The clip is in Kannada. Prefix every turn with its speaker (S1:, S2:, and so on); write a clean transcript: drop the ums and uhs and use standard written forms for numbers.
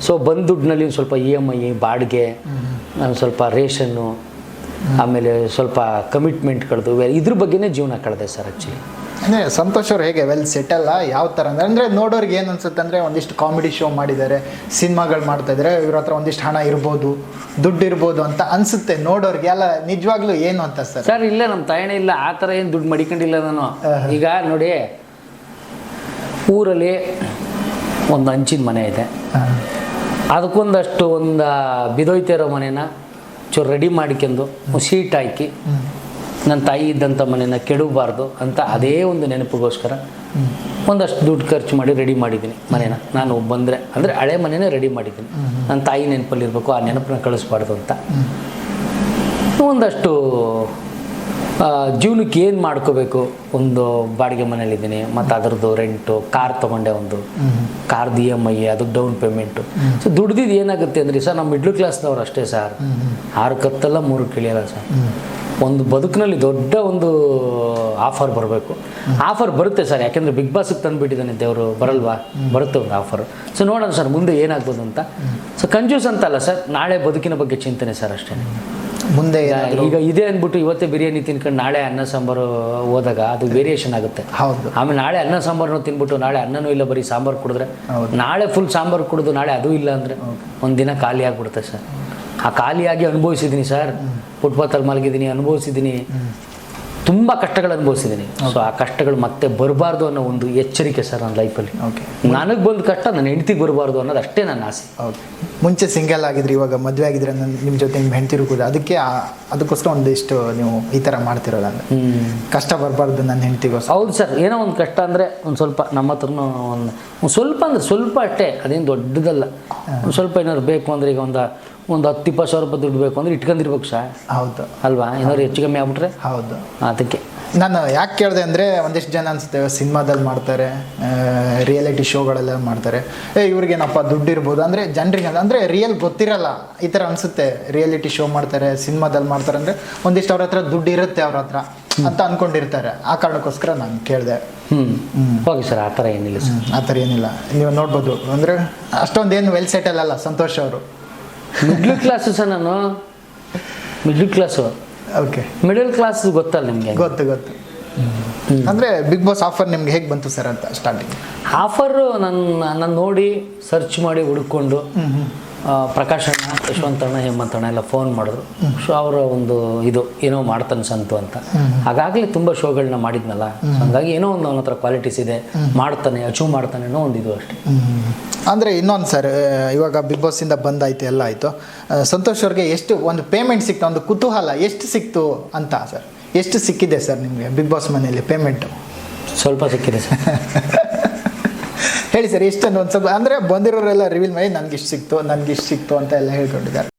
S1: ಸೊ ಬಂದ ದುಡ್ಡಿನಲ್ಲಿ ಸ್ವಲ್ಪ EMI ಬಾಡಿಗೆ, ಸ್ವಲ್ಪ ರೇಷನ್ನು, ಆಮೇಲೆ ಸ್ವಲ್ಪ ಕಮಿಟ್ಮೆಂಟ್ಗಳದ್ದು ಇದ್ರ ಬಗ್ಗೆನೇ ಜೀವನ ಕಳೆದೆ ಸರ್ ಆ್ಯಕ್ಚುಲಿ.
S2: ಅಂದರೆ ಸಂತೋಷ್ ಅವ್ರು ಹೇಗೆ ವೆಲ್ ಸೆಟಲ್ ಯಾವ ಥರ ಅಂದರೆ ನೋಡೋರಿಗೆ ಏನು ಅನ್ಸುತ್ತೆ ಅಂದರೆ ಒಂದಿಷ್ಟು ಕಾಮಿಡಿ ಶೋ ಮಾಡಿದ್ದಾರೆ, ಸಿನಿಮಾಗಳು ಮಾಡ್ತಾ ಇದ್ದಾರೆ, ಇವ್ರ ಹತ್ರ ಒಂದಿಷ್ಟು ಹಣ ಇರ್ಬೋದು, ದುಡ್ಡು ಇರ್ಬೋದು ಅಂತ ಅನಿಸುತ್ತೆ ನೋಡೋರಿಗೆ. ಅಲ್ಲ ನಿಜವಾಗ್ಲೂ ಏನು ಅಂತ
S1: ಸರ್ ಇಲ್ಲ, ನಮ್ಮ ತಾಯಣೆ ಇಲ್ಲ, ಆ ಥರ ಏನು ದುಡ್ಡು ಮಡಿಕೊಂಡಿಲ್ಲ ನಾನು. ಈಗ ನೋಡಿ, ಊರಲ್ಲಿ ಒಂದು ಹಂಚಿನ ಮನೆ ಇದೆ, ಅದಕ್ಕೊಂದಷ್ಟು ಒಂದು ಬಿದೋಯ್ತಾ ಇರೋ ಮನೇನ ರೆಡಿ ಮಾಡ್ಕೊಂಡು ಶೀಟ್ ಹಾಕಿ ನನ್ನ ತಾಯಿ ಇದ್ದಂಥ ಮನೇನ ಕೆಡಬಾರ್ದು ಅಂತ ಅದೇ ಒಂದು ನೆನಪಿಗೋಸ್ಕರ ಒಂದಷ್ಟು ದುಡ್ಡು ಖರ್ಚು ಮಾಡಿ ರೆಡಿ ಮಾಡಿದ್ದೀನಿ ಮನೇನ. ನಾನು ಬಂದರೆ ಅಂದರೆ ಹಳೆ ಮನೇನೇ ರೆಡಿ ಮಾಡಿದ್ದೀನಿ, ನನ್ನ ತಾಯಿ ನೆನಪಲ್ಲಿರಬೇಕು, ಆ ನೆನಪನ್ನ ಕಳಿಸ್ಬಾರ್ದು ಅಂತ. ಒಂದಷ್ಟು ಜೀವನಕ್ಕೆ ಏನು ಮಾಡ್ಕೋಬೇಕು, ಒಂದು ಬಾಡಿಗೆ ಮನೇಲಿದ್ದೀನಿ, ಮತ್ತು ಅದರದ್ದು ರೆಂಟು, ಕಾರ್ ತೊಗೊಂಡೆ, ಒಂದು ಕಾರ್ದು EMI, ಅದಕ್ಕೆ ಡೌನ್ ಪೇಮೆಂಟು. ಸೊ ದುಡ್ದಿದ್ದು ಏನಾಗುತ್ತೆ ಅಂದರೆ ಸರ್, ನಮ್ಮ ಮಿಡ್ಲ್ ಕ್ಲಾಸ್ನವ್ರು ಅಷ್ಟೇ ಸರ್, 6 ಕತ್ತಲ್ಲ 3 ಕಿಳಿಯಲ್ಲ ಸರ್. ಒಂದು ಬದುಕಿನಲ್ಲಿ ದೊಡ್ಡ ಒಂದು ಆಫರ್ ಬರಬೇಕು, ಆಫರ್ ಬರುತ್ತೆ ಸರ್, ಯಾಕೆಂದರೆ ಬಿಗ್ ಬಾಸ್ಗೆ ತಂದುಬಿಟ್ಟಿದ್ದಾನೆ ದೇವರು, ಬರಲ್ವಾ, ಬರುತ್ತೆ ಒಂದು ಆಫರು. ಸೊ ನೋಡೋಣ ಸರ್ ಮುಂದೆ ಏನಾಗ್ಬೋದು ಅಂತ. ಸೊ ಕಂಜೂಸ್ ಅಂತಲ್ಲ ಸರ್, ನಾಳೆ ಬದುಕಿನ ಬಗ್ಗೆ ಚಿಂತನೆ ಸರ್ ಅಷ್ಟೇ.
S2: ಮುಂದೆ
S1: ಈಗ ಇದೆ ಅಂದ್ಬಿಟ್ಟು ಇವತ್ತೇ ಬಿರಿಯಾನಿ ತಿನ್ಕೊಂಡು ನಾಳೆ ಅನ್ನ ಸಾಂಬಾರು ಹೋದಾಗ ಅದು ವೇರಿಯೇಷನ್ ಆಗುತ್ತೆ.
S2: ಹೌದು.
S1: ಆಮೇಲೆ ನಾಳೆ ಅನ್ನ ಸಾಂಬಾರನ್ನು ತಿನ್ಬಿಟ್ಟು ನಾಳೆ ಅನ್ನನೂ ಇಲ್ಲ ಬರೀ ಸಾಂಬಾರು ಕುಡಿದ್ರೆ, ನಾಳೆ ಫುಲ್ ಸಾಂಬಾರು ಕುಡಿದು ನಾಳೆ ಅದು ಇಲ್ಲ ಅಂದರೆ ಒಂದಿನ ಖಾಲಿ ಆಗಿಬಿಡುತ್ತೆ ಸರ್. ಆ ಖಾಲಿಯಾಗಿ ಅನುಭವಿಸಿದ್ದೀನಿ ಸರ್, ಫುಟ್ಪಾತಲ್ಲಿ ಮಲಗಿದ್ದೀನಿ, ಅನುಭವಿಸಿದ್ದೀನಿ, ತುಂಬ ಕಷ್ಟಗಳು ಅನುಭವಿಸಿದ್ದೀನಿ. ಸೊ ಆ ಕಷ್ಟಗಳು ಮತ್ತೆ ಬರಬಾರ್ದು ಅನ್ನೋ ಒಂದು ಎಚ್ಚರಿಕೆ ಸರ್ ನನ್ನ ಲೈಫಲ್ಲಿ. ನನಗೆ ಬಂದ ಕಷ್ಟ ನನ್ನ ಹೆಂಡತಿಗೆ ಬರಬಾರ್ದು ಅನ್ನೋದು ಅಷ್ಟೇ ನನ್ನ ಆಸೆ.
S2: ಮುಂಚೆ ಸಿಂಗಲ್ ಆಗಿದ್ರಿ, ಇವಾಗ ಮದುವೆ ಆಗಿದ್ರೆ ನಿಮ್ಮ ಜೊತೆ ನಿಮ್ಮ ಹೆಂಡತಿರು ಕೂಡ, ಅದಕ್ಕೋಸ್ಕರ ಒಂದಿಷ್ಟು ನೀವು ಈ ಥರ ಮಾಡ್ತಿರೋದು ಅಂದರೆ ಕಷ್ಟ ಬರಬಾರ್ದು ನನ್ನ ಹೆಂಡತಿಗೋಸ್ಕರ.
S1: ಹೌದು ಸರ್, ಏನೋ ಒಂದು ಕಷ್ಟ ಅಂದರೆ ಒಂದು ಸ್ವಲ್ಪ ನಮ್ಮ ಹತ್ರನೂ ಒಂದು ಸ್ವಲ್ಪ ಅಂದರೆ ಸ್ವಲ್ಪ ಅಷ್ಟೇ, ಅದೇನು ದೊಡ್ಡದಲ್ಲ. ಒಂದು ಸ್ವಲ್ಪ ಏನಾದ್ರು ಬೇಕು ಅಂದರೆ ಈಗ ಒಂದು 10-20 ಸಾವಿರ ರೂಪಾಯಿ ದುಡ್ಡು ಬೇಕು ಅಂದರೆ ಇಟ್ಕೊಂಡಿರ್ಬೇಕು ಸರ್.
S2: ಹೌದು
S1: ಅಲ್ವಾ, ಏನಾದ್ರು ಹೆಚ್ಚು ಕಮ್ಮಿ ಆಗ್ಬಿಟ್ರೆ.
S2: ಹೌದು.
S1: ಅದಕ್ಕೆ
S2: ನಾನು ಯಾಕೆ ಕೇಳಿದೆ ಅಂದರೆ ಒಂದಿಷ್ಟು ಜನ ಅನಿಸುತ್ತೆ ಸಿನಿಮಾದಲ್ಲಿ ಮಾಡ್ತಾರೆ, ರಿಯಾಲಿಟಿ ಶೋಗಳೆಲ್ಲ ಮಾಡ್ತಾರೆ, ಇವ್ರಿಗೇನಪ್ಪ ದುಡ್ಡು ಇರ್ಬೋದು ಅಂದರೆ ಜನರಿಗೆ ಅಂದರೆ ರಿಯಲ್ ಗೊತ್ತಿರಲ್ಲ ಈ ಥರ ಅನಿಸುತ್ತೆ. ರಿಯಾಲಿಟಿ ಶೋ ಮಾಡ್ತಾರೆ, ಸಿನಿಮಾದಲ್ಲಿ ಮಾಡ್ತಾರೆ ಅಂದರೆ ಒಂದಿಷ್ಟು ಅವ್ರ ಹತ್ರ ದುಡ್ಡು ಇರುತ್ತೆ ಅವ್ರ ಹತ್ರ ಅಂತ ಅಂದ್ಕೊಂಡಿರ್ತಾರೆ. ಆ ಕಾರಣಕ್ಕೋಸ್ಕರ ನಾನು ಕೇಳಿದೆ.
S1: ಹೋಗಿ ಸರ್, ಆ ಥರ ಏನಿಲ್ಲ ಸರ್,
S2: ಆ ಥರ ಏನಿಲ್ಲ. ನೀವು ನೋಡ್ಬೋದು ಅಂದರೆ ಅಷ್ಟೊಂದೇನು ವೆಲ್ ಸೆಟಲ್ ಅಲ್ಲ ಸಂತೋಷ್ ಅವರು.
S1: ಮಿಡ್ಲ್ ಕ್ಲಾಸು ಸರ್, ನಾನು middle class.
S2: Okay,
S1: middle class ಗೊತ್ತಲ್ಲ ನಿಮಗೆ?
S2: ಗೊತ್ತು. ಅಂದರೆ ಬಿಗ್ ಬಾಸ್ ಆಫರ್ ನಿಮ್ಗೆ ಹೇಗೆ ಬಂತು ಸರ್ ಅಂತ ಸ್ಟಾರ್ಟಿಂಗ್?
S1: ಆಫರು ನಾನು ನೋಡಿ ಸರ್ಚ್ ಮಾಡಿ ಹುಡುಕೊಂಡು ಪ್ರಕಾಶ್ ಅಣ್ಣ, ಯಶವಂತಣ್ಣ, ಹೇಮಂತಣ್ಣ ಎಲ್ಲ ಫೋನ್ ಮಾಡಿದ್ರು. ಸೊ ಅವರ ಒಂದು ಇದು ಏನೋ ಮಾಡ್ತಾನೆ ಸಂತು ಅಂತ. ಹಾಗಾಗಲೇ ತುಂಬ ಶೋಗಳನ್ನ ಮಾಡಿದ್ನಲ್ಲ, ಹಾಗಾಗಿ ಏನೋ ಒಂದು ಅವನ ಹತ್ರ ಕ್ವಾಲಿಟೀಸ್ ಇದೆ, ಮಾಡ್ತಾನೆ, ಅಚೀವ್ ಮಾಡ್ತಾನೆ ಅನ್ನೋ ಒಂದು ಇದು ಅಷ್ಟೇ.
S2: ಅಂದರೆ ಇನ್ನೊಂದು ಸರ್, ಇವಾಗ ಬಿಗ್ ಬಾಸಿಂದ ಬಂದಾಯ್ತು, ಎಲ್ಲ ಆಯಿತು, ಸಂತೋಷ್ ಅವ್ರಿಗೆ ಎಷ್ಟು ಒಂದು ಪೇಮೆಂಟ್ ಸಿಕ್ತು, ಒಂದು ಕುತೂಹಲ ಎಷ್ಟು ಸಿಕ್ತು ಅಂತ ಸರ್? ಎಷ್ಟು ಸಿಕ್ಕಿದೆ ಸರ್ ನಿಮಗೆ ಬಿಗ್ ಬಾಸ್ ಮನೆಯಲ್ಲಿ ಪೇಮೆಂಟು?
S1: ಸ್ವಲ್ಪ ಸಿಕ್ಕಿದೆ ಸರ್.
S2: ಹೇಳಿ ಸರ್, ಎಷ್ಟನ್ನು ಒಂದು ಸ್ವಲ್ಪ ಅಂದರೆ ಬಂದಿರೋರೆಲ್ಲ ರಿವೀಲ್ ಮಾಡಿ ನನಗಿಷ್ಟು ಸಿಕ್ತು ಅಂತ ಎಲ್ಲ ಹೇಳ್ಕೊಂಡಿದ್ದಾರೆ.